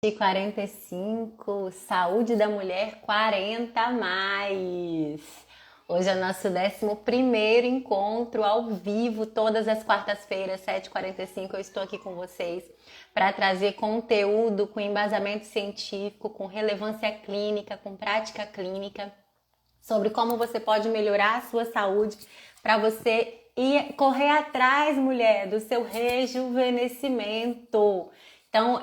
De 45, saúde da mulher 40 a mais. Hoje é o nosso 11º encontro ao vivo, todas as quartas-feiras, 7h45. Eu estou aqui com vocês para trazer conteúdo com embasamento científico, com relevância clínica, com prática clínica, sobre como você pode melhorar a sua saúde para você ir correr atrás, mulher, do seu rejuvenescimento. Então,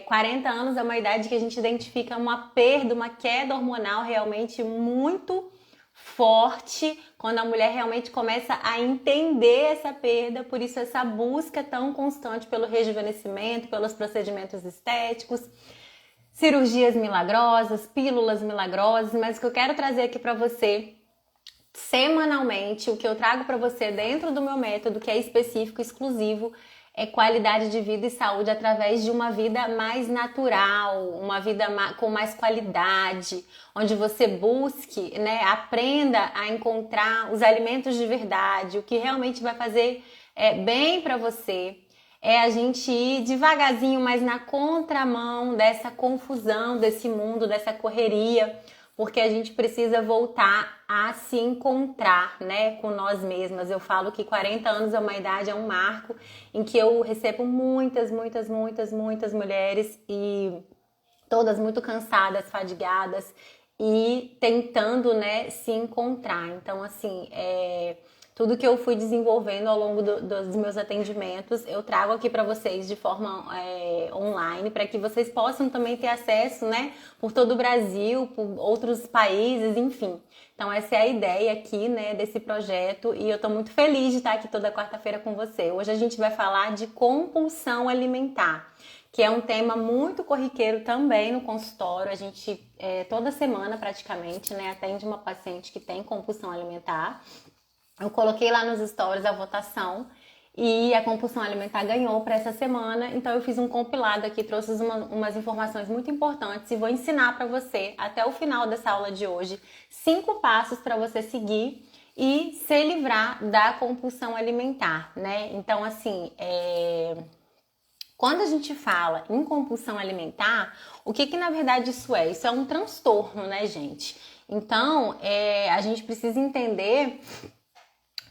40 anos é uma idade que a gente identifica uma perda, uma queda hormonal realmente muito forte, quando a mulher realmente começa a entender essa perda, por isso essa busca tão constante pelo rejuvenescimento, pelos procedimentos estéticos, cirurgias milagrosas, pílulas milagrosas, mas o que eu quero trazer aqui para você semanalmente, o que eu trago para você dentro do meu método, que é específico, exclusivo, é qualidade de vida e saúde através de uma vida mais natural, uma vida com mais qualidade, onde você busque, né, aprenda a encontrar os alimentos de verdade, o que realmente vai fazer bem para você. É a gente ir devagarzinho, mas na contramão dessa confusão, desse mundo, dessa correria, porque a gente precisa voltar a se encontrar, né, com nós mesmas. Eu falo que 40 anos é uma idade, é um marco em que eu recebo muitas mulheres e todas muito cansadas, fadigadas e tentando, né, se encontrar. Então, assim, tudo que eu fui desenvolvendo ao longo dos meus atendimentos, eu trago aqui para vocês de forma online, para que vocês possam também ter acesso, né, por todo o Brasil, por outros países, enfim. Então essa é a ideia aqui, né, desse projeto e eu tô muito feliz de estar aqui toda quarta-feira com você. Hoje a gente vai falar de compulsão alimentar, que é um tema muito corriqueiro também no consultório. A gente, toda semana praticamente, né, atende uma paciente que tem compulsão alimentar. Eu coloquei lá nos stories a votação e a compulsão alimentar ganhou para essa semana, então eu fiz um compilado aqui, trouxe umas informações muito importantes e vou ensinar para você, até o final dessa aula de hoje, 5 passos para você seguir e se livrar da compulsão alimentar, né? Então, assim, quando a gente fala em compulsão alimentar, o que na verdade isso é? Isso é um transtorno, né, gente? Então, a gente precisa entender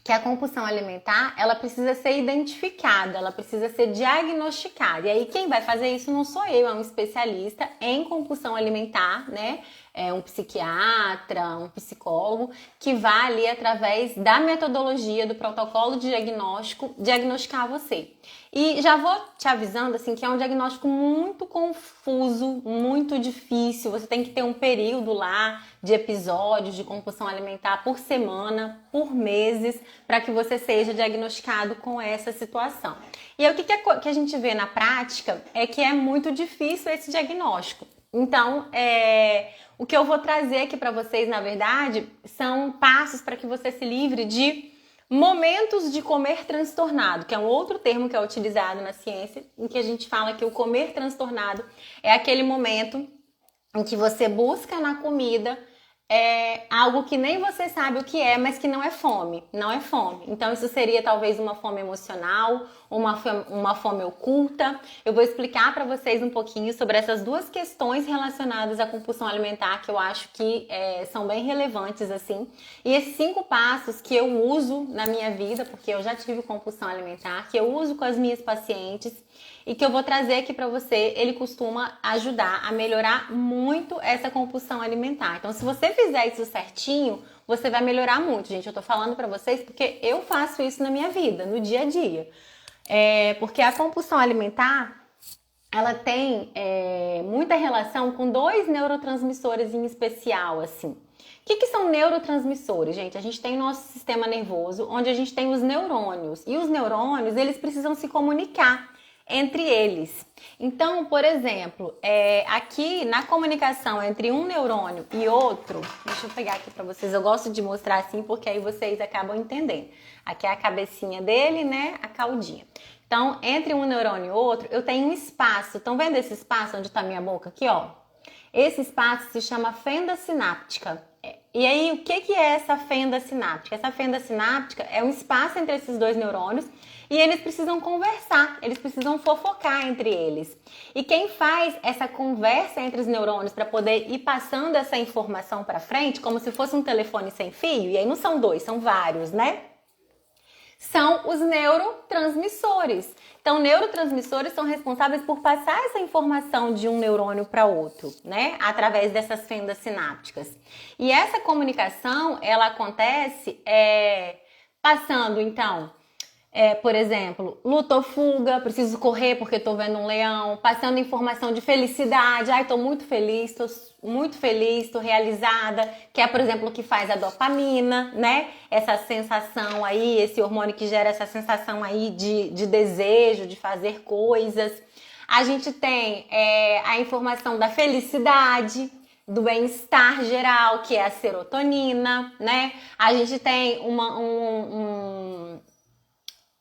que a compulsão alimentar, ela precisa ser identificada, ela precisa ser diagnosticada. E aí quem vai fazer isso não sou eu, é um especialista em compulsão alimentar, né? É um psiquiatra, um psicólogo, que vai ali através da metodologia, do protocolo de diagnóstico, diagnosticar você. E já vou te avisando assim que é um diagnóstico muito confuso, muito difícil. Você tem que ter um período lá de episódios de compulsão alimentar por semana, por meses, para que você seja diagnosticado com essa situação. E aí, o que a gente vê na prática é que é muito difícil esse diagnóstico. Então, o que eu vou trazer aqui para vocês, na verdade, são passos para que você se livre de momentos de comer transtornado, que é um outro termo que é utilizado na ciência, em que a gente fala que o comer transtornado é aquele momento em que você busca na comida algo que nem você sabe o que é, mas que não é fome, não é fome. Então isso seria talvez uma fome emocional, uma fome oculta. Eu vou explicar para vocês um pouquinho sobre essas duas questões relacionadas à compulsão alimentar, que eu acho que são bem relevantes assim. E esses 5 passos que eu uso na minha vida, porque eu já tive compulsão alimentar, que eu uso com as minhas pacientes e que eu vou trazer aqui para você, ele costuma ajudar a melhorar muito essa compulsão alimentar. Então, se você fizer isso certinho, você vai melhorar muito, gente. Eu tô falando para vocês porque eu faço isso na minha vida, no dia a dia. Porque a compulsão alimentar, ela tem muita relação com 2 neurotransmissores em especial, assim. O que são neurotransmissores, gente? A gente tem nosso sistema nervoso, onde a gente tem os neurônios. E os neurônios, eles precisam se comunicar entre eles. Então, por exemplo, aqui na comunicação entre um neurônio e outro, deixa eu pegar aqui para vocês, eu gosto de mostrar assim porque aí vocês acabam entendendo. Aqui é a cabecinha dele, né, a caudinha. Então, entre um neurônio e outro, eu tenho um espaço. Estão vendo esse espaço onde está minha boca aqui, ó? Esse espaço se chama fenda sináptica. E aí, o que é essa fenda sináptica? Essa fenda sináptica é um espaço entre esses 2 neurônios e eles precisam conversar, eles precisam fofocar entre eles. E quem faz essa conversa entre os neurônios para poder ir passando essa informação para frente, como se fosse um telefone sem fio, e aí não são dois, são vários, né? São os neurotransmissores. Então, neurotransmissores são responsáveis por passar essa informação de um neurônio para outro, né? Através dessas fendas sinápticas. E essa comunicação, ela acontece passando, então, por exemplo, luta ou fuga, preciso correr porque estou vendo um leão, passando informação de felicidade, estou muito feliz, estou realizada, que é, por exemplo, o que faz a dopamina, né? Essa sensação aí, esse hormônio que gera essa sensação aí de desejo, de fazer coisas. A gente tem a informação da felicidade, do bem-estar geral, que é a serotonina, né? A gente tem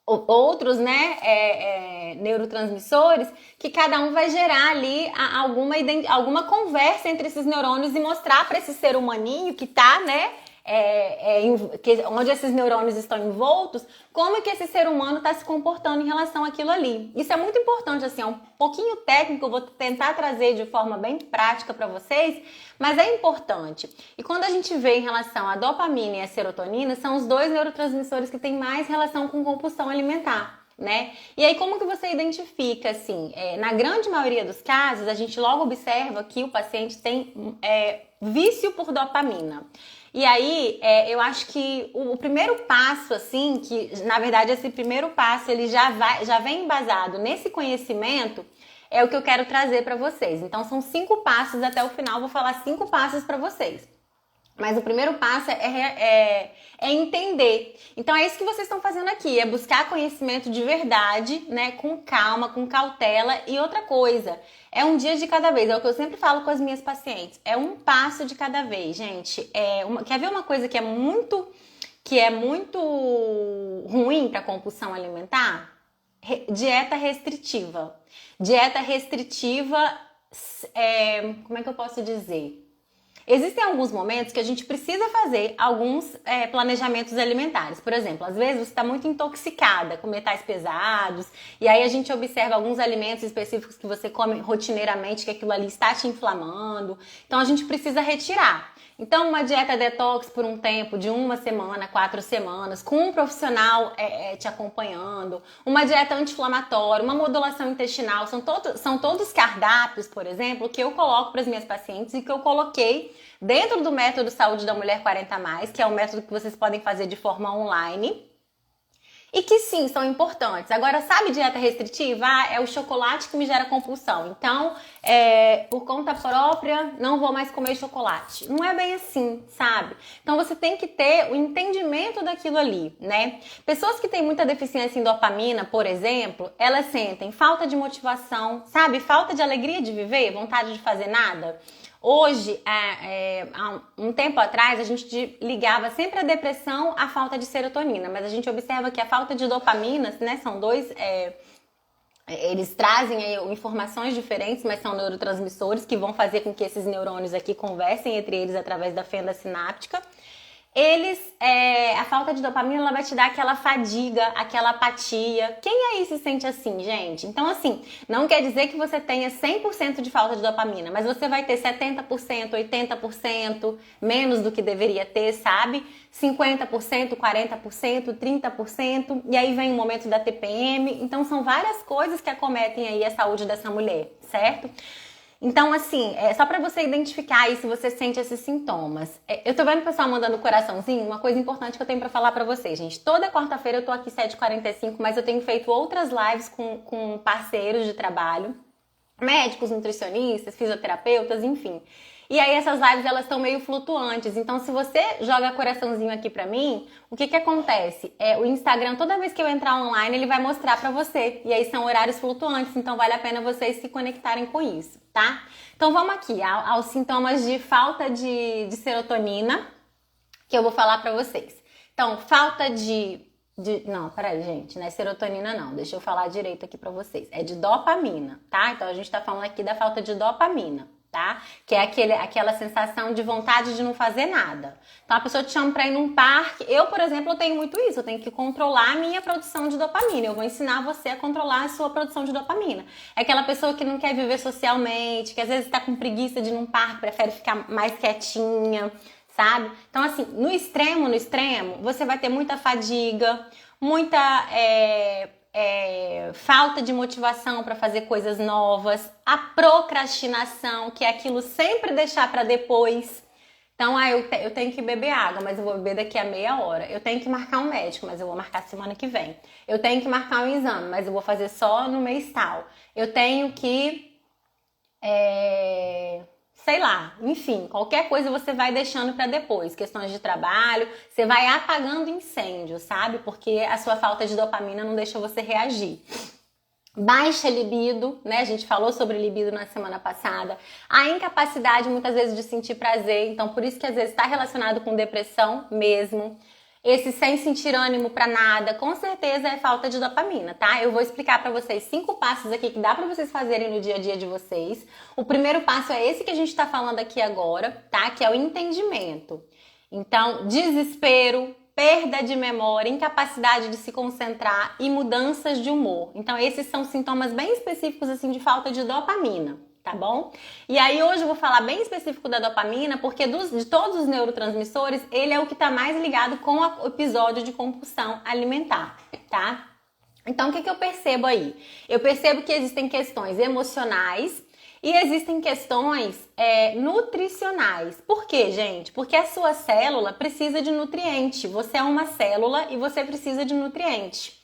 outros, né, neurotransmissores, que cada um vai gerar ali alguma conversa entre esses neurônios e mostrar para esse ser humaninho que tá, né, onde esses neurônios estão envoltos, como que esse ser humano está se comportando em relação àquilo ali. Isso é muito importante, assim, é um pouquinho técnico, eu vou tentar trazer de forma bem prática para vocês, mas é importante. E quando a gente vê em relação à dopamina e à serotonina, são os dois neurotransmissores que têm mais relação com compulsão alimentar, né? E aí como que você identifica, assim, na grande maioria dos casos, a gente logo observa que o paciente tem vício por dopamina. E aí, eu acho que o primeiro passo, assim, que na verdade esse primeiro passo ele já vem embasado nesse conhecimento, é o que eu quero trazer para vocês. Então são 5 passos, até o final vou falar 5 passos para vocês. Mas o primeiro passo é entender. Então é isso que vocês estão fazendo aqui, é buscar conhecimento de verdade, né, com calma, com cautela. E outra coisa, é um dia de cada vez, é o que eu sempre falo com as minhas pacientes, é um passo de cada vez, gente. Quer ver uma coisa que é muito ruim para compulsão alimentar? Dieta restritiva. Dieta restritiva, como é que eu posso dizer? Existem alguns momentos que a gente precisa fazer alguns planejamentos alimentares. Por exemplo, às vezes você está muito intoxicada com metais pesados e aí a gente observa alguns alimentos específicos que você come rotineiramente que aquilo ali está te inflamando. Então a gente precisa retirar. Então uma dieta detox por um tempo de 1 semana, 4 semanas, com um profissional te acompanhando, uma dieta anti-inflamatória, uma modulação intestinal, são todos cardápios, por exemplo, que eu coloco para as minhas pacientes e que eu coloquei dentro do método Saúde da Mulher 40+, que é um método que vocês podem fazer de forma online. E que sim, são importantes. Agora, sabe dieta restritiva? É o chocolate que me gera compulsão. Então, por conta própria, não vou mais comer chocolate. Não é bem assim, sabe? Então, você tem que ter o entendimento daquilo ali, né? Pessoas que têm muita deficiência em dopamina, por exemplo, elas sentem falta de motivação, sabe? Falta de alegria de viver, vontade de fazer nada. Hoje, há um tempo atrás, a gente ligava sempre a depressão à falta de serotonina, mas a gente observa que a falta de dopamina, né, são dois, eles trazem informações diferentes, mas são neurotransmissores que vão fazer com que esses neurônios aqui conversem entre eles através da fenda sináptica. A falta de dopamina, ela vai te dar aquela fadiga, aquela apatia. Quem aí se sente assim, gente? Então, assim, não quer dizer que você tenha 100% de falta de dopamina, mas você vai ter 70%, 80%, menos do que deveria ter, sabe? 50%, 40%, 30%, e aí vem o momento da TPM. Então, são várias coisas que acometem aí a saúde dessa mulher, certo? Então, assim, só pra você identificar aí se você sente esses sintomas. Eu tô vendo o pessoal mandando coraçãozinho, uma coisa importante que eu tenho pra falar pra vocês, gente. Toda quarta-feira eu tô aqui 7h45, mas eu tenho feito outras lives com parceiros de trabalho, médicos, nutricionistas, fisioterapeutas, enfim. E aí essas lives, elas estão meio flutuantes. Então, se você joga coraçãozinho aqui pra mim, o que acontece? O Instagram, toda vez que eu entrar online, ele vai mostrar pra você. E aí são horários flutuantes, então vale a pena vocês se conectarem com isso, tá? Então, vamos aqui aos sintomas de falta de serotonina, que eu vou falar pra vocês. Então, falta não, peraí, gente, não é serotonina não, deixa eu falar direito aqui pra vocês. É de dopamina, tá? Então, a gente tá falando aqui da falta de dopamina. tá? Que é aquela sensação de vontade de não fazer nada. Então a pessoa te chama pra ir num parque. Eu, por exemplo, eu tenho muito isso. Eu tenho que controlar a minha produção de dopamina. Eu vou ensinar você a controlar a sua produção de dopamina. É aquela pessoa que não quer viver socialmente, que às vezes tá com preguiça de ir num parque, prefere ficar mais quietinha, sabe? Então, assim, no extremo, você vai ter muita fadiga, muita falta de motivação para fazer coisas novas, a procrastinação, que é aquilo sempre deixar para depois. Então, eu tenho que beber água, mas eu vou beber daqui a meia hora. Eu tenho que marcar um médico, mas eu vou marcar semana que vem. Eu tenho que marcar um exame, mas eu vou fazer só no mês tal. Eu tenho que sei lá, enfim, qualquer coisa você vai deixando para depois, questões de trabalho, você vai apagando incêndio, sabe? Porque a sua falta de dopamina não deixa você reagir. Baixa libido, né? A gente falou sobre libido na semana passada. A incapacidade, muitas vezes, de sentir prazer, então por isso que às vezes está relacionado com depressão mesmo. Esse sem sentir ânimo pra nada, com certeza é falta de dopamina, tá? Eu vou explicar pra vocês 5 passos aqui que dá pra vocês fazerem no dia a dia de vocês. O primeiro passo é esse que a gente tá falando aqui agora, tá? Que é o entendimento. Então, desespero, perda de memória, incapacidade de se concentrar e mudanças de humor. Então, esses são sintomas bem específicos, assim, de falta de dopamina. Tá bom? E aí hoje eu vou falar bem específico da dopamina, porque de todos os neurotransmissores, ele é o que tá mais ligado com o episódio de compulsão alimentar, tá? Então, o que eu percebo aí? Eu percebo que existem questões emocionais e existem questões nutricionais. Por quê, gente? Porque a sua célula precisa de nutriente. Você é uma célula e você precisa de nutriente.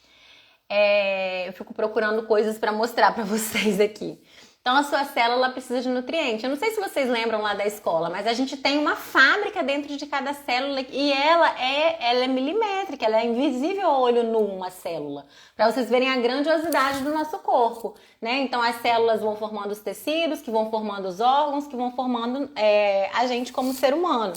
Eu fico procurando coisas para mostrar para vocês aqui. Então, a sua célula precisa de nutriente. Eu não sei se vocês lembram lá da escola, mas a gente tem uma fábrica dentro de cada célula e ela é milimétrica, ela é invisível ao olho nu, uma célula. Para vocês verem a grandiosidade do nosso corpo, né? Então, as células vão formando os tecidos, que vão formando os órgãos, que vão formando a gente como ser humano.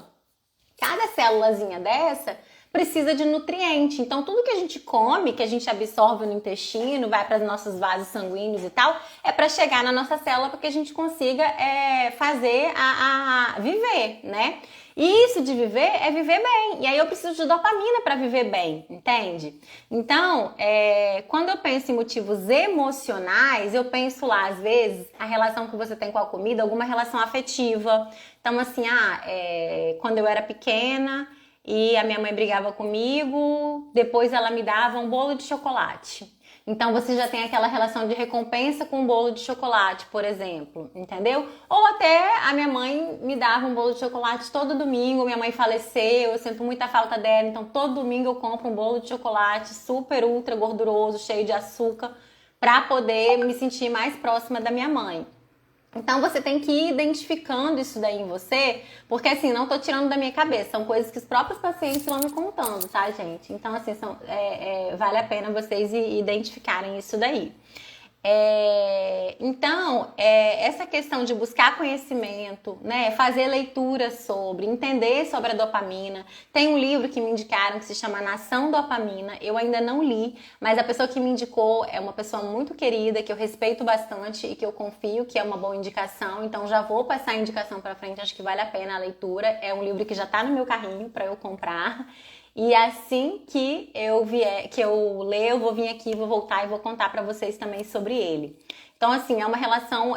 Cada célulazinha dessa precisa de nutriente. Então, tudo que a gente come, que a gente absorve no intestino, vai para os nossos vasos sanguíneos e tal, é para chegar na nossa célula para que a gente consiga fazer a viver, né? E isso de viver é viver bem. E aí eu preciso de dopamina para viver bem, entende? Então, quando eu penso em motivos emocionais, eu penso lá, às vezes, a relação que você tem com a comida, alguma relação afetiva. Então, assim, quando eu era pequena e a minha mãe brigava comigo, depois ela me dava um bolo de chocolate. Então você já tem aquela relação de recompensa com um bolo de chocolate, por exemplo, entendeu? Ou até a minha mãe me dava um bolo de chocolate todo domingo, minha mãe faleceu, eu sinto muita falta dela, então todo domingo eu compro um bolo de chocolate super ultra gorduroso, cheio de açúcar, para poder me sentir mais próxima da minha mãe. Então você tem que ir identificando isso daí em você, porque assim, não tô tirando da minha cabeça, são coisas que os próprios pacientes vão me contando, tá, gente? Então assim, vale a pena vocês identificarem isso daí. Então, essa questão de buscar conhecimento, né, fazer leitura sobre, entender sobre a dopamina. Tem um livro que me indicaram que se chama Nação Dopamina, eu ainda não li, mas a pessoa que me indicou é uma pessoa muito querida, que eu respeito bastante e que eu confio que é uma boa indicação, então já vou passar a indicação para frente, acho que vale a pena a leitura. É um livro que já tá no meu carrinho para eu comprar. E assim que eu ler, eu vou vir aqui, vou voltar e vou contar para vocês também sobre ele. Então, assim, é uma relação,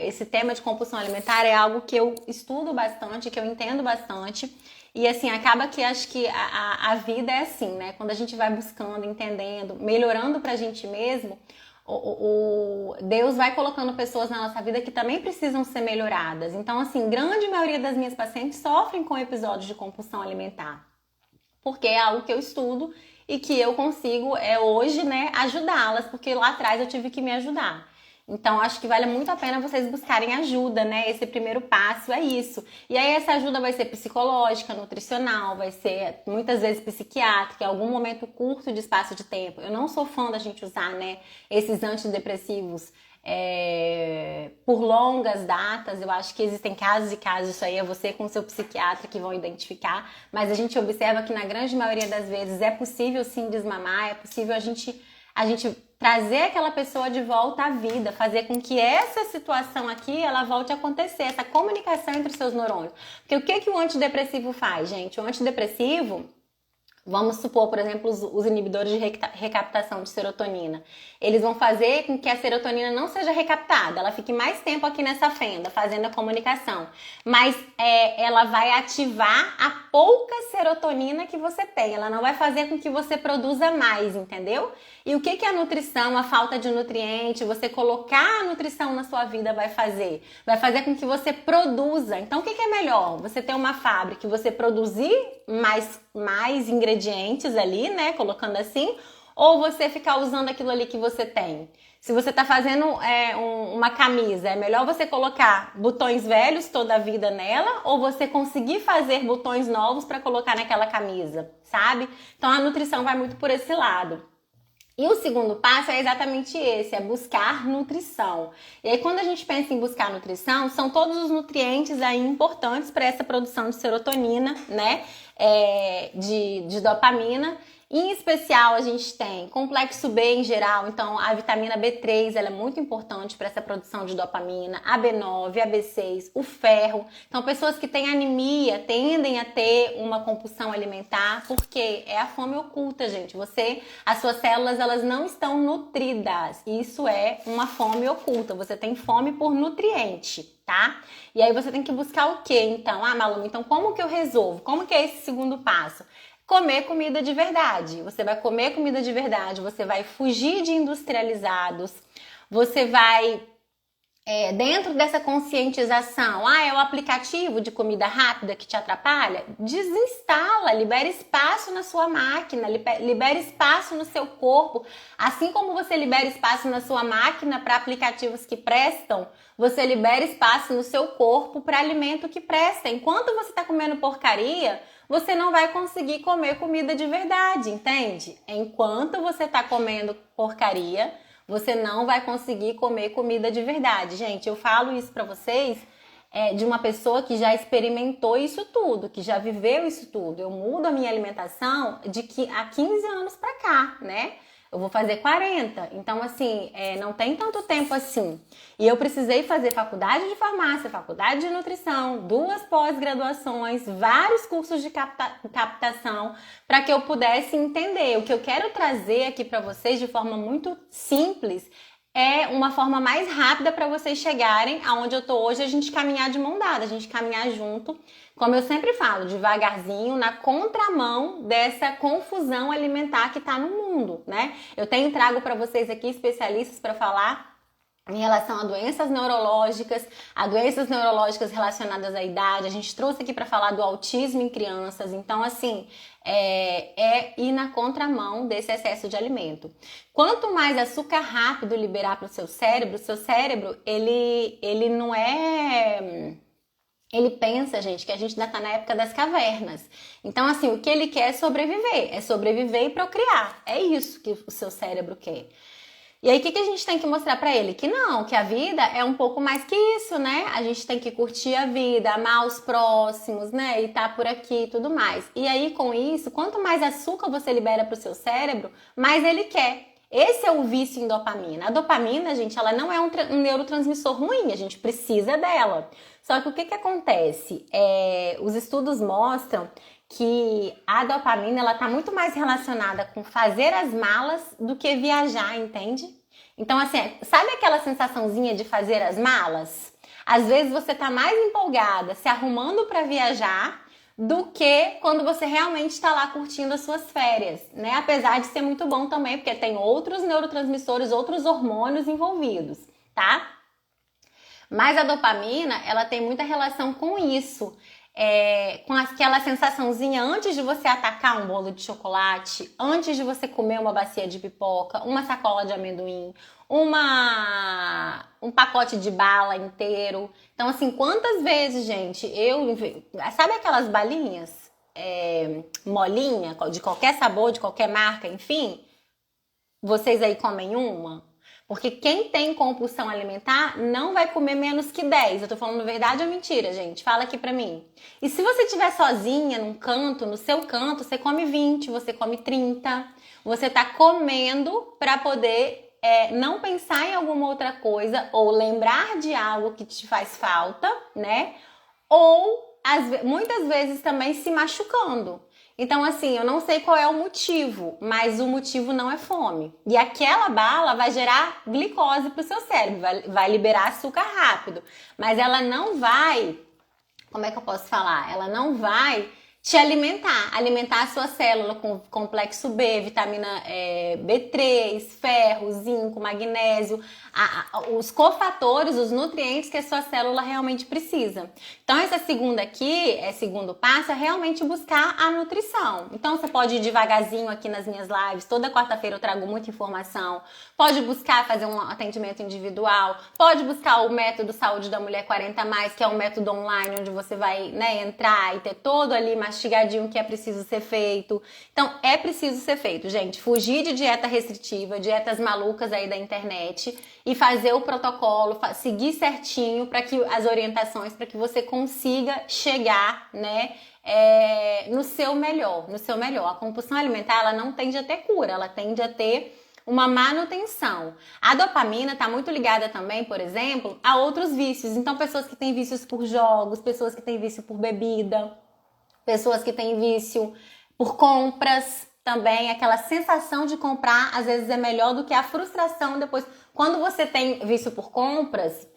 esse tema de compulsão alimentar é algo que eu estudo bastante, que eu entendo bastante. E assim, acaba que acho que a vida é assim, né? Quando a gente vai buscando, entendendo, melhorando pra gente mesmo, Deus vai colocando pessoas na nossa vida que também precisam ser melhoradas. Então, assim, grande maioria das minhas pacientes sofrem com episódios de compulsão alimentar. Porque é algo que eu estudo e que eu consigo hoje, né, ajudá-las, porque lá atrás eu tive que me ajudar. Então, acho que vale muito a pena vocês buscarem ajuda, né? Esse primeiro passo é isso. E aí, essa ajuda vai ser psicológica, nutricional, vai ser muitas vezes psiquiátrica, em algum momento curto de espaço de tempo. Eu não sou fã da gente usar, né, esses antidepressivos por longas datas. Eu acho que existem casos e casos, isso aí é você com o seu psiquiatra que vão identificar, mas a gente observa que na grande maioria das vezes é possível sim desmamar, é possível a gente trazer aquela pessoa de volta à vida, fazer com que essa situação aqui, ela volte a acontecer, essa comunicação entre os seus neurônios. Porque o que o antidepressivo faz, gente? O antidepressivo, vamos supor, por exemplo, os inibidores de recaptação de serotonina. Eles vão fazer com que a serotonina não seja recaptada, ela fique mais tempo aqui nessa fenda, fazendo a comunicação. Mas ela vai ativar a pouca serotonina que você tem, ela não vai fazer com que você produza mais, entendeu? E o que a nutrição, a falta de nutriente, você colocar a nutrição na sua vida vai fazer? Vai fazer com que você produza. Então, o que é melhor? Você ter uma fábrica e você produzir mais ingredientes ali, né? Colocando assim, ou você ficar usando aquilo ali que você tem. Se você tá fazendo uma camisa, é melhor você colocar botões velhos toda a vida nela, ou você conseguir fazer botões novos para colocar naquela camisa, sabe? Então a nutrição vai muito por esse lado. E o segundo passo é exatamente esse, é buscar nutrição. E aí quando a gente pensa em buscar nutrição, são todos os nutrientes aí importantes para essa produção de serotonina, né? De dopamina. Em especial, a gente tem complexo B em geral, então a vitamina B3 ela é muito importante para essa produção de dopamina, a B9, a B6, o ferro. Então, pessoas que têm anemia tendem a ter uma compulsão alimentar, porque é a fome oculta, gente. As suas células elas não estão nutridas. Isso é uma fome oculta. Você tem fome por nutriente, tá? E aí você tem que buscar o quê? Então, Malu, então como que eu resolvo? Como que é esse segundo passo? Comer comida de verdade. Você vai comer comida de verdade, você vai fugir de industrializados, você vai, dentro dessa conscientização, é o aplicativo de comida rápida que te atrapalha? Desinstala, libera espaço na sua máquina, libera espaço no seu corpo. Assim como você libera espaço na sua máquina para aplicativos que prestam, você libera espaço no seu corpo para alimento que presta. Enquanto você está comendo porcaria, você não vai conseguir comer comida de verdade, entende? Enquanto você tá comendo porcaria, você não vai conseguir comer comida de verdade. Gente, eu falo isso pra vocês de uma pessoa que já experimentou isso tudo, que já viveu isso tudo. Eu mudo a minha alimentação há 15 anos pra cá, né? Eu vou fazer 40, então assim, não tem tanto tempo assim. E eu precisei fazer faculdade de farmácia, faculdade de nutrição, 2 pós-graduações, vários cursos de captação, para que eu pudesse entender. O que eu quero trazer aqui para vocês de forma muito simples é uma forma mais rápida para vocês chegarem aonde eu tô hoje, a gente caminhar de mão dada, a gente caminhar junto. Como eu sempre falo, devagarzinho, na contramão dessa confusão alimentar que está no mundo, né? Eu trago para vocês aqui especialistas para falar em relação a doenças neurológicas relacionadas à idade. A gente trouxe aqui para falar do autismo em crianças. Então, assim, ir na contramão desse excesso de alimento. Quanto mais açúcar rápido liberar para o seu cérebro, ele não é... Ele pensa, gente, que a gente ainda tá na época das cavernas. Então, assim, o que ele quer é sobreviver e procriar. É isso que o seu cérebro quer. E aí, o que a gente tem que mostrar pra ele? Que não, que a vida é um pouco mais que isso, né? A gente tem que curtir a vida, amar os próximos, né? E tá por aqui e tudo mais. E aí, com isso, quanto mais açúcar você libera pro seu cérebro, mais ele quer. Esse é o vício em dopamina. A dopamina, gente, ela não é um neurotransmissor ruim, a gente precisa dela. Só que o que acontece? Os estudos mostram que a dopamina ela tá muito mais relacionada com fazer as malas do que viajar, entende? Então, assim, sabe aquela sensaçãozinha de fazer as malas? Às vezes você tá mais empolgada se arrumando para viajar do que quando você realmente está lá curtindo as suas férias, né? Apesar de ser muito bom também, porque tem outros neurotransmissores, outros hormônios envolvidos, tá? Mas a dopamina, ela tem muita relação com isso, com aquela sensaçãozinha antes de você atacar um bolo de chocolate, antes de você comer uma bacia de pipoca, uma sacola de amendoim, um pacote de bala inteiro. Então, assim, quantas vezes, gente, sabe aquelas balinhas molinha, de qualquer sabor, de qualquer marca, enfim? Vocês aí comem uma? Porque quem tem compulsão alimentar não vai comer menos que 10. Eu tô falando verdade ou mentira, gente? Fala aqui pra mim. E se você estiver sozinha num canto, no seu canto, você come 20, você come 30. Você tá comendo pra poder não pensar em alguma outra coisa ou lembrar de algo que te faz falta, né? Ou muitas vezes também se machucando. Então, assim, eu não sei qual é o motivo, mas o motivo não é fome. E aquela bala vai gerar glicose para o seu cérebro, vai liberar açúcar rápido. Mas ela não vai, como é que eu posso falar? Ela não vai te alimentar a sua célula com complexo B, vitamina B3, ferro, zinco, magnésio, os cofatores, os nutrientes que a sua célula realmente precisa. Então, essa segundo passo, é realmente buscar a nutrição. Então, você pode ir devagarzinho aqui nas minhas lives, toda quarta-feira eu trago muita informação. Pode buscar fazer um atendimento individual, pode buscar o método Saúde da Mulher 40+, que é um método online, onde você vai, né, entrar e ter todo ali mastigadinho que é preciso ser feito. Então, é preciso ser feito, gente. Fugir de dieta restritiva, dietas malucas aí da internet e fazer o protocolo, seguir certinho para que as orientações, para que você consiga chegar, né, no seu melhor. A compulsão alimentar, ela não tende a ter cura, ela tende a ter uma manutenção. A dopamina está muito ligada também, por exemplo, a outros vícios. Então, pessoas que têm vícios por jogos, pessoas que têm vício por bebida, pessoas que têm vício por compras também. Aquela sensação de comprar, às vezes, é melhor do que a frustração depois. Quando você tem vício por compras,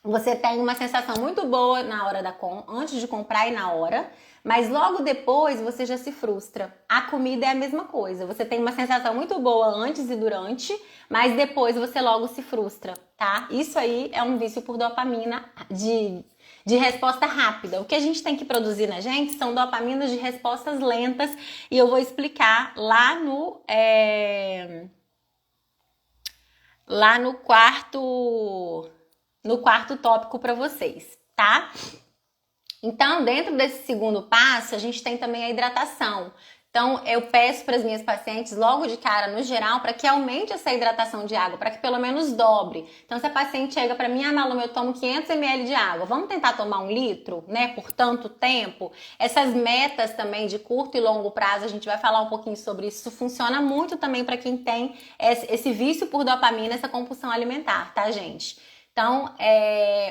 você tem uma sensação muito boa na hora antes de comprar e na hora, mas logo depois você já se frustra. A comida é a mesma coisa. Você tem uma sensação muito boa antes e durante, mas depois você logo se frustra, tá? Isso aí é um vício por dopamina de resposta rápida. O que a gente tem que produzir na gente são dopaminas de respostas lentas e eu vou explicar lá no quarto tópico para vocês, tá? Então, dentro desse segundo passo, a gente tem também a hidratação. Então, eu peço para as minhas pacientes, logo de cara, no geral, para que aumente essa hidratação de água, para que pelo menos dobre. Então, se a paciente chega para mim, Malu, eu tomo 500 ml de água, vamos tentar tomar 1 litro, né, por tanto tempo? Essas metas também de curto e longo prazo, a gente vai falar um pouquinho sobre isso. Isso funciona muito também para quem tem esse vício por dopamina, essa compulsão alimentar, tá, gente? Então,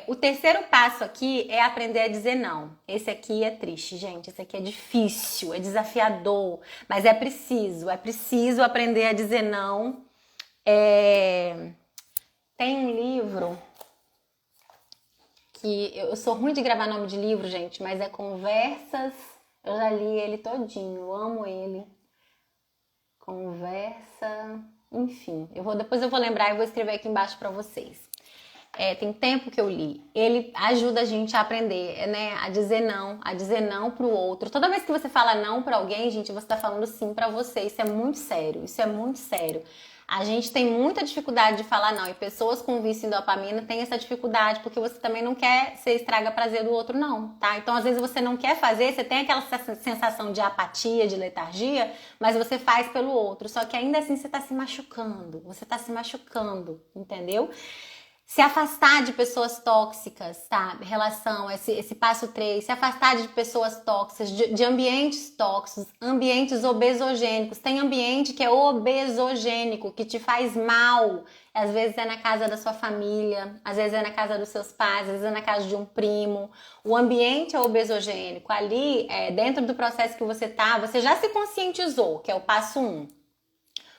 o terceiro passo aqui é aprender a dizer não. Esse aqui é triste, gente. Esse aqui é difícil, é desafiador, mas é preciso aprender a dizer não. Tem um livro que eu sou ruim de gravar nome de livro, gente, mas é Conversas. Eu já li ele todinho, eu amo ele. Conversa, enfim. Depois eu vou lembrar e vou escrever aqui embaixo para vocês. Tem tempo que eu li. Ele ajuda a gente a aprender, né, a dizer não pro outro. Toda vez que você fala não pra alguém, gente, você tá falando sim pra você. Isso é muito sério. A gente tem muita dificuldade de falar não, e pessoas com vício em dopamina têm essa dificuldade, porque você também não quer ser estraga prazer do outro não, tá? Então, às vezes você não quer fazer, você tem aquela sensação de apatia, de letargia, mas você faz pelo outro, só que ainda assim você tá se machucando, entendeu? Se afastar de pessoas tóxicas, tá? Relação, esse passo 3, se afastar de pessoas tóxicas, de ambientes tóxicos, ambientes obesogênicos. Tem ambiente que é obesogênico, que te faz mal. Às vezes é na casa da sua família, às vezes é na casa dos seus pais, às vezes é na casa de um primo. O ambiente é obesogênico. Ali, dentro do processo que você tá, você já se conscientizou, que é o passo 1.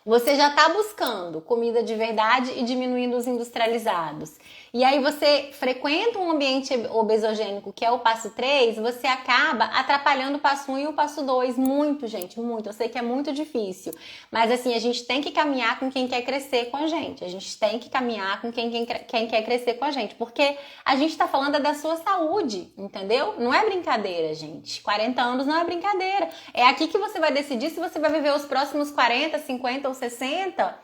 Você já está buscando comida de verdade e diminuindo os industrializados. E aí você frequenta um ambiente obesogênico, que é o passo 3, você acaba atrapalhando o passo 1 e o passo 2. Muito, gente, muito. Eu sei que é muito difícil. Mas assim, a gente tem que caminhar com quem quer crescer com a gente. A gente tem que caminhar com quem quer crescer com a gente. Porque a gente está falando da sua saúde, entendeu? Não é brincadeira, gente. 40 anos não é brincadeira. É aqui que você vai decidir se você vai viver os próximos 40, 50 ou 60,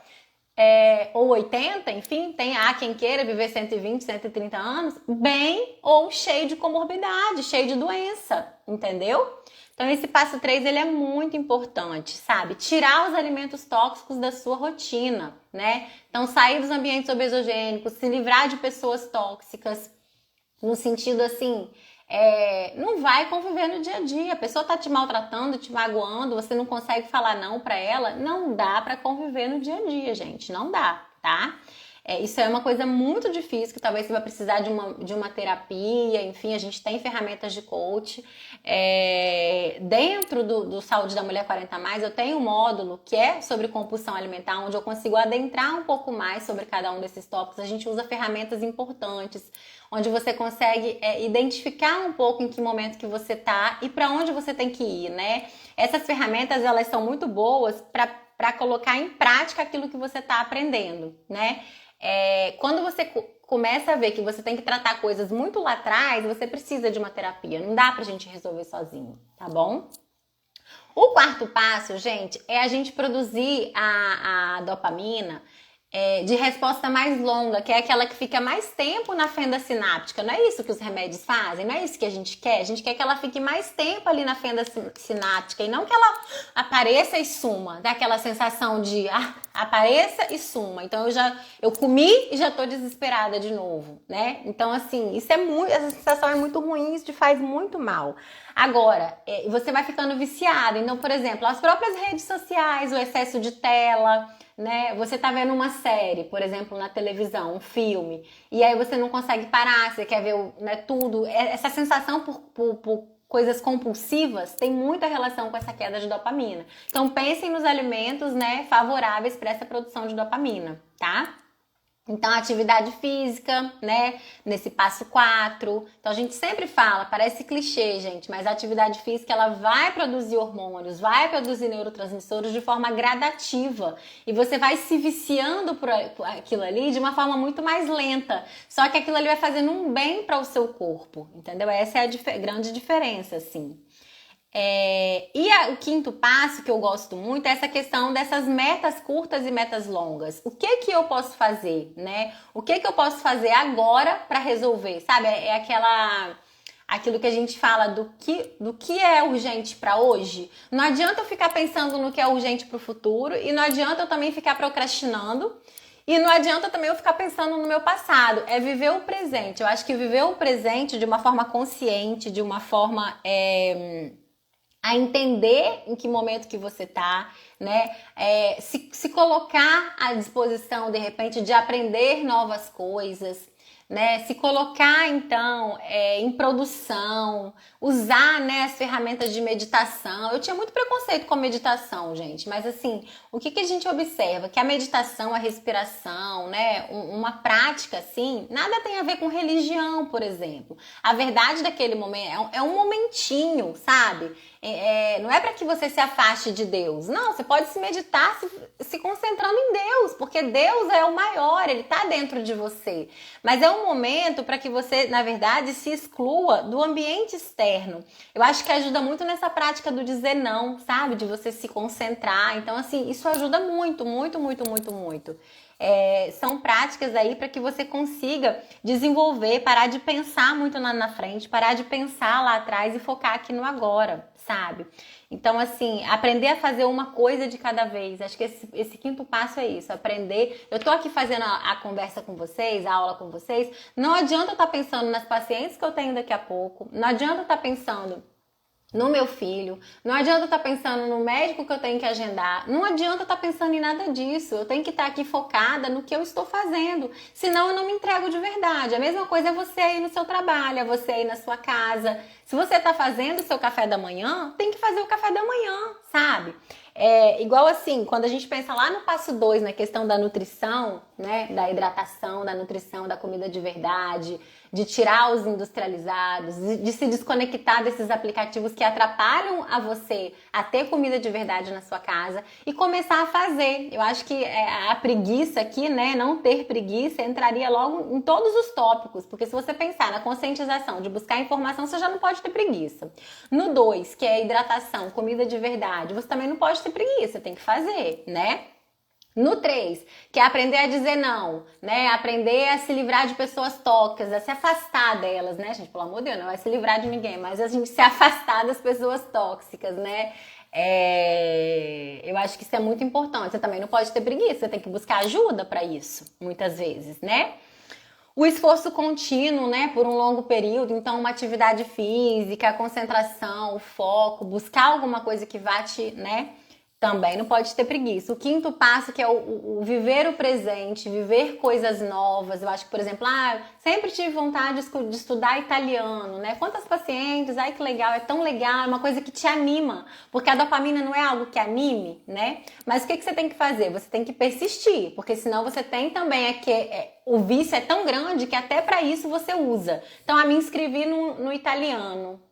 ou 80, enfim, há quem queira viver 120, 130 anos, bem ou cheio de comorbidade, cheio de doença, entendeu? Então esse passo 3, ele é muito importante, sabe? Tirar os alimentos tóxicos da sua rotina, né? Então sair dos ambientes obesogênicos, se livrar de pessoas tóxicas, no sentido assim, não vai conviver no dia a dia. A pessoa tá te maltratando, te magoando, você não consegue falar não pra ela. Não dá pra conviver no dia a dia, gente. Não dá. tá? Isso é uma coisa muito difícil, que talvez você vai precisar de uma terapia, enfim, a gente tem ferramentas de coach. Dentro do Saúde da Mulher 40+, eu tenho um módulo que é sobre compulsão alimentar, onde eu consigo adentrar um pouco mais sobre cada um desses tópicos. A gente usa ferramentas importantes, onde você consegue identificar um pouco em que momento que você tá e para onde você tem que ir, né? Essas ferramentas, elas são muito boas para colocar em prática aquilo que você está aprendendo, né? Quando você começa a ver que você tem que tratar coisas muito lá atrás, você precisa de uma terapia. Não dá pra gente resolver sozinho, tá bom? O quarto passo, gente, é a gente produzir a dopamina de resposta mais longa, que é aquela que fica mais tempo na fenda sináptica. Não é isso que os remédios fazem? Não é isso que a gente quer? A gente quer que ela fique mais tempo ali na fenda sináptica e não que ela apareça e suma. Dá aquela sensação de apareça e suma. Então eu comi e já tô desesperada de novo, né? Então assim, essa sensação é muito ruim, isso te faz muito mal. Agora, você vai ficando viciado. Então, por exemplo, as próprias redes sociais, o excesso de tela, né? Você tá vendo uma série, por exemplo, na televisão, um filme, e aí você não consegue parar, você quer ver tudo. Essa sensação por coisas compulsivas tem muita relação com essa queda de dopamina. Então pensem nos alimentos, né, favoráveis para essa produção de dopamina, tá? Então, atividade física, né, nesse passo 4. Então, a gente sempre fala, parece clichê, gente, mas a atividade física, ela vai produzir hormônios, vai produzir neurotransmissores de forma gradativa. E você vai se viciando por aquilo ali de uma forma muito mais lenta. Só que aquilo ali vai fazendo um bem para o seu corpo, entendeu? Essa é a grande diferença, assim. O quinto passo que eu gosto muito é essa questão dessas metas curtas e metas longas. O que que eu posso fazer, né? O que que eu posso fazer agora para resolver, sabe? Aquilo que a gente fala do que é urgente para hoje. Não adianta eu ficar pensando no que é urgente para o futuro e não adianta eu também ficar procrastinando. E não adianta também eu ficar pensando no meu passado. É viver o presente. Eu acho que viver o presente de uma forma consciente, de uma forma a entender em que momento que você tá, né? Se colocar à disposição, de repente, de aprender novas coisas, né? Se colocar, então, em produção, usar, né, as ferramentas de meditação. Eu tinha muito preconceito com a meditação, gente, mas assim, o que a gente observa? Que a meditação, a respiração, né, uma prática assim, nada tem a ver com religião, por exemplo. A verdade daquele momento é um momentinho, sabe? Não é para que você se afaste de Deus. Não, você pode se meditar se concentrando em Deus, porque Deus é o maior, Ele está dentro de você. Mas é um momento para que você, na verdade, se exclua do ambiente externo. Eu acho que ajuda muito nessa prática do dizer não, sabe? De você se concentrar. Então, assim, isso ajuda muito, muito, muito, muito, muito. São práticas aí para que você consiga desenvolver, parar de pensar muito na frente, parar de pensar lá atrás e focar aqui no agora, sabe? Então, assim, aprender a fazer uma coisa de cada vez. Acho que esse quinto passo é isso, aprender. Eu tô aqui fazendo a conversa com vocês, a aula com vocês. Não adianta eu estar pensando nas pacientes que eu tenho daqui a pouco. Não adianta eu estar pensando no meu filho, não adianta eu estar pensando no médico que eu tenho que agendar, não adianta eu estar pensando em nada disso, eu tenho que estar aqui focada no que eu estou fazendo, senão eu não me entrego de verdade. A mesma coisa é você aí no seu trabalho, é você aí na sua casa. Se você está fazendo o seu café da manhã, tem que fazer o café da manhã, sabe? Igual assim, quando a gente pensa lá no passo 2, na questão da nutrição, né, da hidratação, da nutrição, da comida de verdade, de tirar os industrializados, de se desconectar desses aplicativos que atrapalham a você a ter comida de verdade na sua casa e começar a fazer. Eu acho que a preguiça aqui, né, não ter preguiça, entraria logo em todos os tópicos, porque se você pensar na conscientização de buscar informação, você já não pode ter preguiça. No 2, que é a hidratação, comida de verdade, você também não pode ter preguiça, tem que fazer, né? No 3, que é aprender a dizer não, né? Aprender a se livrar de pessoas tóxicas, a se afastar delas, né, gente? Pelo amor de Deus, não vai se livrar de ninguém, mas a gente se afastar das pessoas tóxicas, né? Eu acho que isso é muito importante. Você também não pode ter preguiça, você tem que buscar ajuda para isso, muitas vezes, né? O esforço contínuo, né, por um longo período, então uma atividade física, a concentração, o foco, buscar alguma coisa que vá te, né, Também não pode ter preguiça. O quinto passo, que é o viver o presente, viver coisas novas. Eu acho que, por exemplo, sempre tive vontade de estudar italiano, né? Quantas pacientes, ai que legal, é tão legal, é uma coisa que te anima. Porque a dopamina não é algo que anime, né? Mas o que você tem que fazer? Você tem que persistir, porque senão você tem também o vício é tão grande que até para isso você usa. Então, me inscrevi no italiano,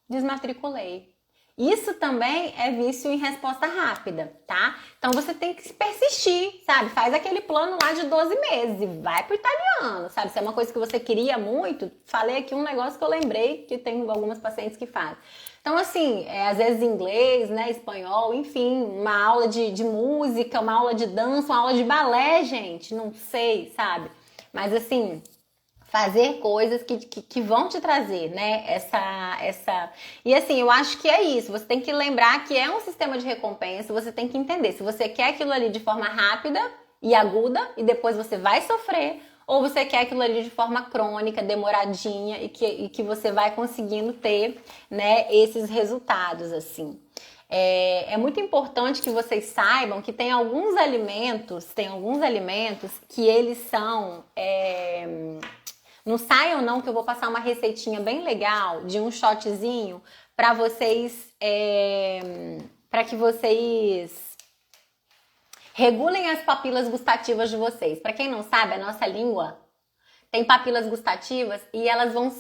desmatriculei. Isso também é vício em resposta rápida, tá? Então você tem que persistir, sabe? Faz aquele plano lá de 12 meses e vai pro italiano, sabe? Se é uma coisa que você queria muito, falei aqui um negócio que eu lembrei que tem algumas pacientes que fazem. Então, assim, às vezes inglês, né, espanhol, enfim, uma aula de música, uma aula de dança, uma aula de balé, gente, não sei, sabe? Mas assim, fazer coisas que vão te trazer, né, essa... E assim, eu acho que é isso, você tem que lembrar que é um sistema de recompensa, você tem que entender se você quer aquilo ali de forma rápida e aguda e depois você vai sofrer, ou você quer aquilo ali de forma crônica, demoradinha e que você vai conseguindo ter, né, esses resultados, assim. É muito importante que vocês saibam que tem alguns alimentos que eles são... Não saiam não, que eu vou passar uma receitinha bem legal de um shotzinho para vocês, para que vocês regulem as papilas gustativas de vocês. Para quem não sabe, a nossa língua tem papilas gustativas e elas vão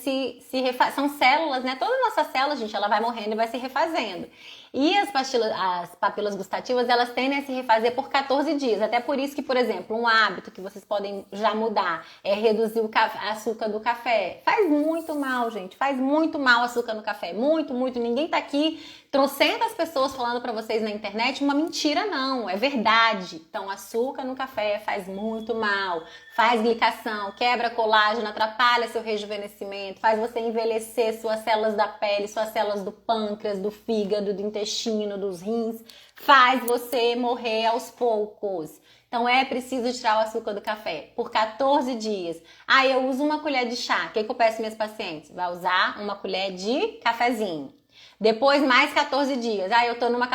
são células, né? Toda a nossa célula, gente, ela vai morrendo e vai se refazendo. E as papilas gustativas, elas tendem a se refazer por 14 dias. Até por isso que, por exemplo, um hábito que vocês podem já mudar é reduzir o açúcar do café. Faz muito mal, gente. Faz muito mal o açúcar no café. Muito, muito. Ninguém tá aqui trocentas pessoas falando pra vocês na internet uma mentira, não. É verdade. Então, açúcar no café faz muito mal. Faz glicação, quebra colágeno, atrapalha seu rejuvenescimento, faz você envelhecer suas células da pele, suas células do pâncreas, do fígado, do intestino, dos rins, faz você morrer aos poucos. Então é preciso tirar o açúcar do café por 14 dias. Eu uso uma colher de chá. O que eu peço minhas pacientes? Vai usar uma colher de cafezinho. Depois mais 14 dias. Eu tô uma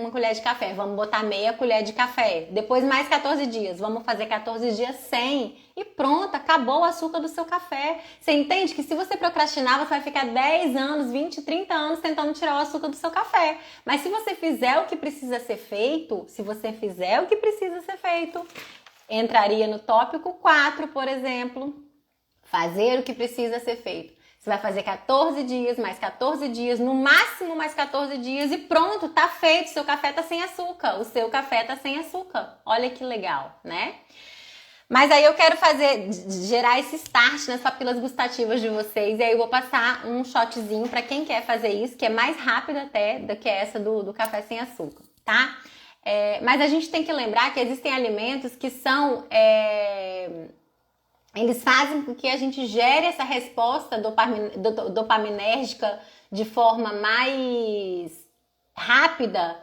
colher de café. Vamos botar meia colher de café. Depois mais 14 dias. Vamos fazer 14 dias sem. E pronto, acabou o açúcar do seu café. Você entende que se você procrastinar, você vai ficar 10 anos, 20, 30 anos tentando tirar o açúcar do seu café. Mas se você fizer o que precisa ser feito, entraria no tópico 4, por exemplo. Fazer o que precisa ser feito. Você vai fazer 14 dias, mais 14 dias, no máximo mais 14 dias e pronto, tá feito. Seu café tá sem açúcar. O seu café tá sem açúcar. Olha que legal, né? Mas aí eu quero gerar esse start nas papilas gustativas de vocês. E aí eu vou passar um shotzinho pra quem quer fazer isso, que é mais rápido até do que essa do café sem açúcar, tá? Mas a gente tem que lembrar que existem alimentos que são... Eles fazem com que a gente gere essa resposta dopaminérgica de forma mais rápida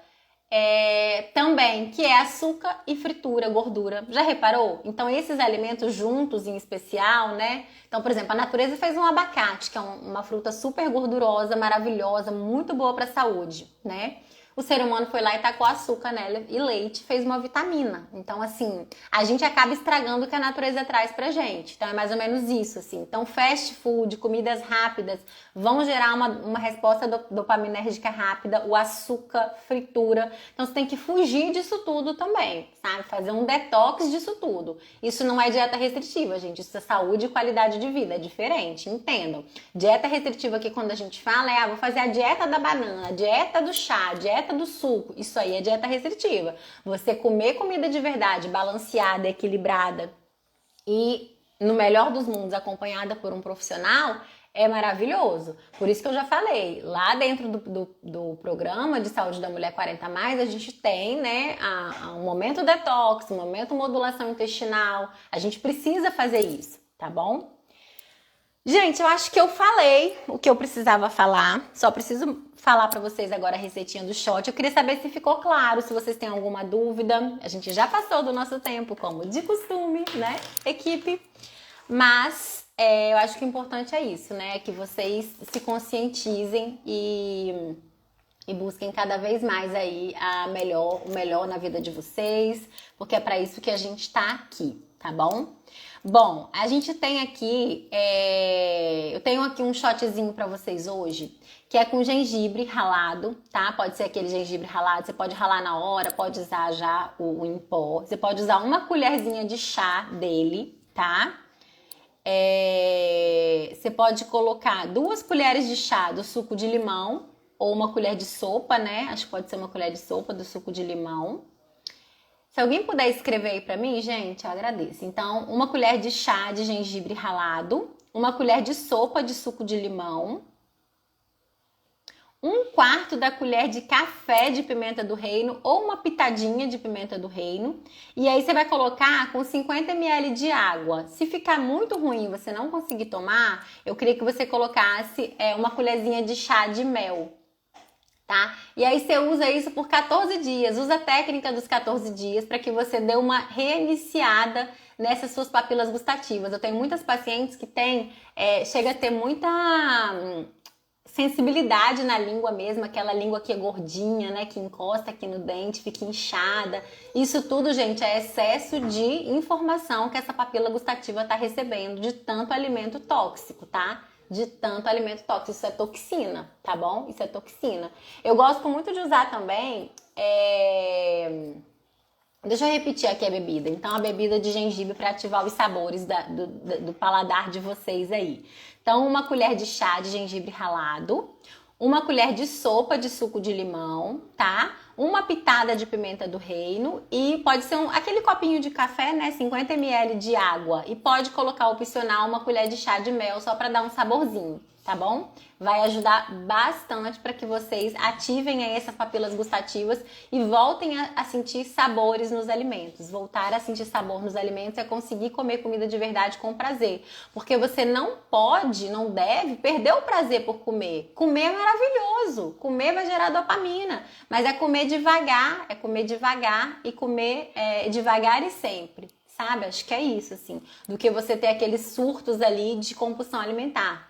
também, que é açúcar e fritura, gordura. Já reparou? Então esses alimentos juntos em especial, né? Então, por exemplo, a natureza fez um abacate, que é uma fruta super gordurosa, maravilhosa, muito boa para a saúde, né? O ser humano foi lá e tacou açúcar nela e leite, fez uma vitamina. Então, assim, a gente acaba estragando o que a natureza traz pra gente. Então, é mais ou menos isso, assim. Então, fast food, comidas rápidas, vão gerar uma resposta dopaminérgica rápida, o açúcar, fritura. Então, você tem que fugir disso tudo também, sabe? Fazer um detox disso tudo. Isso não é dieta restritiva, gente. Isso é saúde e qualidade de vida. É diferente, entendam. Dieta restritiva que quando a gente fala vou fazer a dieta da banana, a dieta do chá, a dieta do suco, isso aí é dieta restritiva. Você comer comida de verdade, balanceada, equilibrada e, no melhor dos mundos, acompanhada por um profissional, é maravilhoso. Por isso que eu já falei, lá dentro do programa de saúde da mulher 40+, a gente tem, né, um momento detox, um momento modulação intestinal. A gente precisa fazer isso, tá bom? Gente, eu acho que eu falei o que eu precisava falar. Só preciso falar pra vocês agora a receitinha do shot. Eu queria saber se ficou claro, se vocês têm alguma dúvida. A gente já passou do nosso tempo, como de costume, né, equipe? Mas eu acho que o importante é isso, né? Que vocês se conscientizem e e busquem cada vez mais aí o melhor na vida de vocês, porque é para isso que a gente tá aqui, tá bom? Bom, a gente tem aqui, eu tenho aqui um shotzinho para vocês hoje, que é com gengibre ralado, tá? Pode ser aquele gengibre ralado, você pode ralar na hora, pode usar já o em pó, você pode usar uma colherzinha de chá dele, tá? Você pode colocar 2 colheres de chá do suco de limão, ou uma colher de sopa, né? Acho que pode ser uma colher de sopa do suco de limão. Se alguém puder escrever aí pra mim, gente, eu agradeço. Então, uma colher de chá de gengibre ralado, uma colher de sopa de suco de limão, 1/4 da colher de café de pimenta do reino ou uma pitadinha de pimenta do reino. E aí você vai colocar com 50 ml de água. Se ficar muito ruim e você não conseguir tomar, eu queria que você colocasse uma colherzinha de chá de mel. Tá? E aí você usa isso por 14 dias, usa a técnica dos 14 dias para que você dê uma reiniciada nessas suas papilas gustativas. Eu tenho muitas pacientes que chega a ter muita sensibilidade na língua mesmo, aquela língua que é gordinha, né, que encosta aqui no dente, fica inchada. Isso tudo, gente, é excesso de informação que essa papila gustativa está recebendo de tanto alimento tóxico, tá? De tanto alimento tóxico. Isso é toxina, tá bom? Isso é toxina. Eu gosto muito de usar também... Deixa eu repetir aqui a bebida. Então, a bebida de gengibre para ativar os sabores do paladar de vocês aí. Então, uma colher de chá de gengibre ralado, uma colher de sopa de suco de limão, tá? Uma pitada de pimenta do reino e pode ser aquele copinho de café, né? 50 ml de água. E pode colocar opcional uma colher de chá de mel só para dar um saborzinho, tá bom? Vai ajudar bastante para que vocês ativem aí essas papilas gustativas e voltem a sentir sabores nos alimentos. Voltar a sentir sabor nos alimentos é conseguir comer comida de verdade com prazer. Porque você não pode, não deve perder o prazer por comer. Comer é maravilhoso, comer vai gerar dopamina, mas é comer devagar e comer devagar e sempre, sabe? Acho que é isso, assim, do que você ter aqueles surtos ali de compulsão alimentar.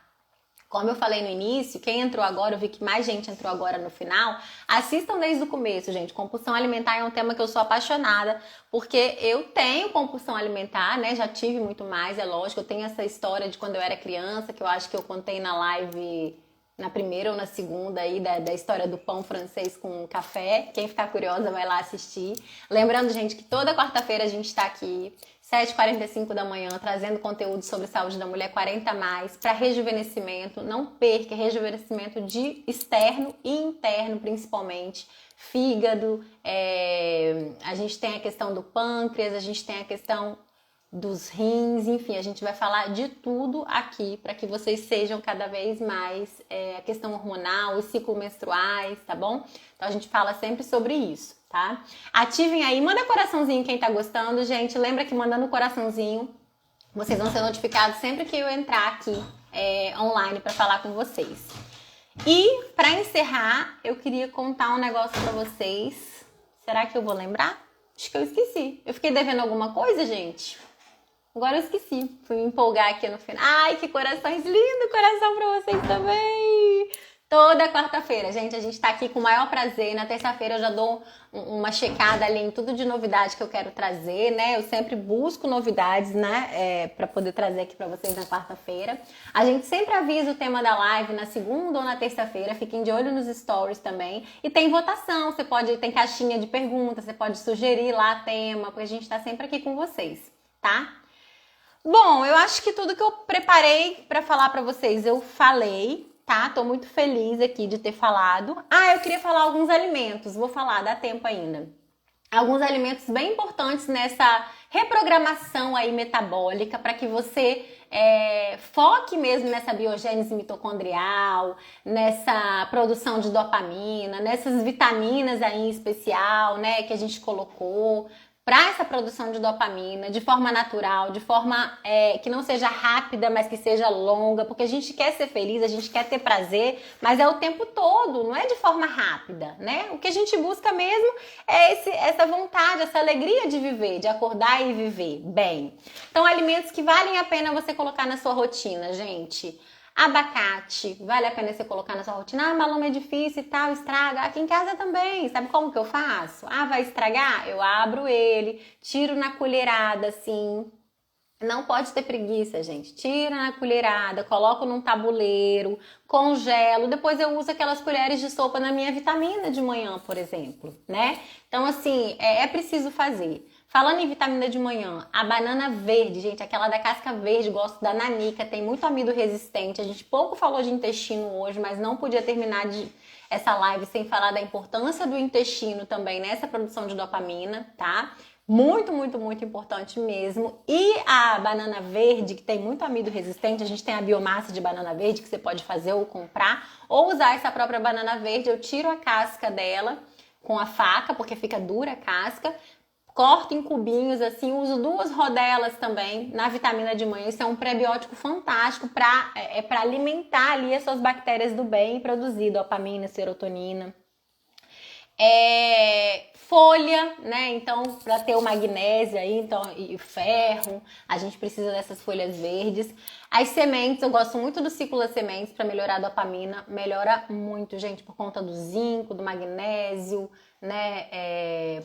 Como eu falei no início, quem entrou agora, eu vi que mais gente entrou agora no final, assistam desde o começo, gente. Compulsão alimentar é um tema que eu sou apaixonada, porque eu tenho compulsão alimentar, né? Já tive muito mais, é lógico. Eu tenho essa história de quando eu era criança, que eu acho que eu contei na live, na primeira ou na segunda aí, da história do pão francês com café. Quem ficar curiosa vai lá assistir. Lembrando, gente, que toda quarta-feira a gente tá aqui, 7h45 da manhã, trazendo conteúdo sobre saúde da mulher 40+, para rejuvenescimento. Não perca, rejuvenescimento de externo e interno, principalmente. Fígado, a gente tem a questão do pâncreas, a gente tem a questão dos rins, enfim, a gente vai falar de tudo aqui para que vocês sejam cada vez mais a questão hormonal, os ciclos menstruais, tá bom? Então a gente fala sempre sobre isso, tá? Ativem aí, manda coraçãozinho quem tá gostando, gente. Lembra que mandando coraçãozinho, vocês vão ser notificados sempre que eu entrar aqui online para falar com vocês. E para encerrar, eu queria contar um negócio para vocês. Será que eu vou lembrar? Acho que eu esqueci. Eu fiquei devendo alguma coisa, gente? Agora eu esqueci. Fui me empolgar aqui no final. Ai, que corações lindos! Coração pra vocês também! Toda quarta-feira, gente, a gente tá aqui com o maior prazer. Na terça-feira eu já dou uma checada ali em tudo de novidade que eu quero trazer, né? Eu sempre busco novidades, né? Pra poder trazer aqui pra vocês na quarta-feira. A gente sempre avisa o tema da live na segunda ou na terça-feira. Fiquem de olho nos stories também. E tem votação, tem caixinha de perguntas, você pode sugerir lá tema, porque a gente tá sempre aqui com vocês, tá? Bom, eu acho que tudo que eu preparei pra falar pra vocês eu falei. Tá? Tô muito feliz aqui de ter falado. Eu queria falar alguns alimentos. Vou falar, dá tempo ainda. Alguns alimentos bem importantes nessa reprogramação aí metabólica para que você foque mesmo nessa biogênese mitocondrial, nessa produção de dopamina, nessas vitaminas aí em especial, né, que a gente colocou para essa produção de dopamina de forma natural, de forma que não seja rápida, mas que seja longa, porque a gente quer ser feliz, a gente quer ter prazer, mas é o tempo todo, não é de forma rápida, né? O que a gente busca mesmo é essa vontade, essa alegria de viver, de acordar e viver bem. Então, alimentos que valem a pena você colocar na sua rotina, gente. Abacate, vale a pena você colocar na sua rotina? Ah, maloma é difícil e tal, estraga. Aqui em casa também, sabe como que eu faço? Ah, vai estragar? Eu abro ele, tiro na colherada, assim. Não pode ter preguiça, gente. Tira na colherada, coloco num tabuleiro, congelo. Depois eu uso aquelas colheres de sopa na minha vitamina de manhã, por exemplo, né? Então, assim, é preciso fazer. Falando em vitamina de manhã, a banana verde, gente, aquela da casca verde, gosto da nanica, tem muito amido resistente. A gente pouco falou de intestino hoje, mas não podia terminar essa live sem falar da importância do intestino também nessa produção de dopamina, tá? Muito, muito, muito importante mesmo. E a banana verde, que tem muito amido resistente, a gente tem a biomassa de banana verde que você pode fazer ou comprar, ou usar essa própria banana verde. Eu tiro a casca dela com a faca, porque fica dura a casca, corto em cubinhos assim, uso 2 rodelas também na vitamina de manhã. Isso é um prebiótico fantástico para alimentar ali as suas bactérias do bem e produzir dopamina, serotonina. Folha, né? Então, para ter o magnésio aí, então, e o ferro, a gente precisa dessas folhas verdes. As sementes, eu gosto muito do ciclo das sementes para melhorar a dopamina. Melhora muito, gente, por conta do zinco, do magnésio, né?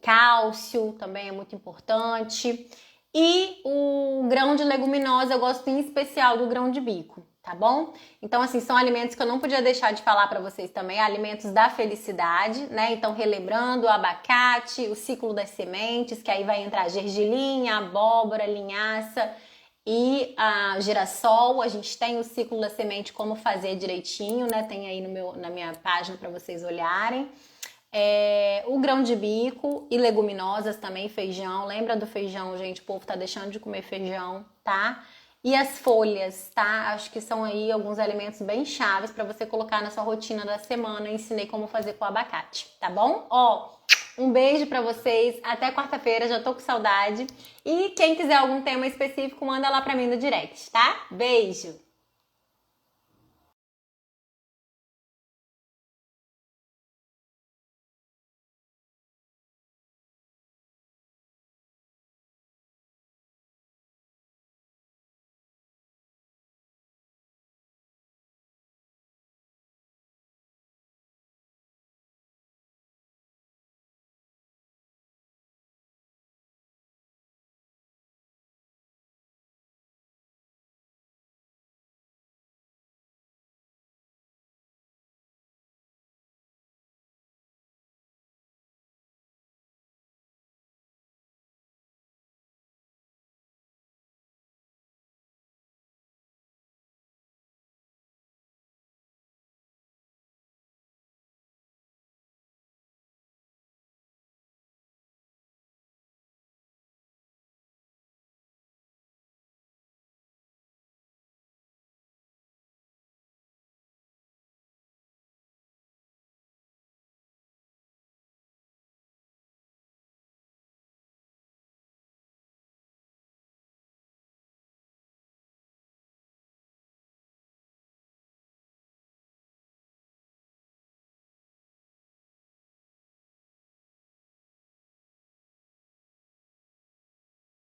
Cálcio também é muito importante. E o grão de leguminosa, eu gosto em especial do grão de bico, tá bom? Então, assim, são alimentos que eu não podia deixar de falar para vocês também, alimentos da felicidade, né? Então, relembrando o abacate, o ciclo das sementes, que aí vai entrar gergelim, abóbora, linhaça e a girassol. A gente tem o ciclo da semente, como fazer direitinho, né? Tem aí na minha página para vocês olharem. O grão de bico e leguminosas também, feijão. Lembra do feijão, gente? O povo tá deixando de comer feijão, tá? E as folhas, tá? Acho que são aí alguns alimentos bem chaves para você colocar na sua rotina da semana. Eu ensinei como fazer com o abacate, tá bom? Ó, um beijo para vocês. Até quarta-feira, já tô com saudade. E quem quiser algum tema específico, manda lá para mim no direct, tá? Beijo!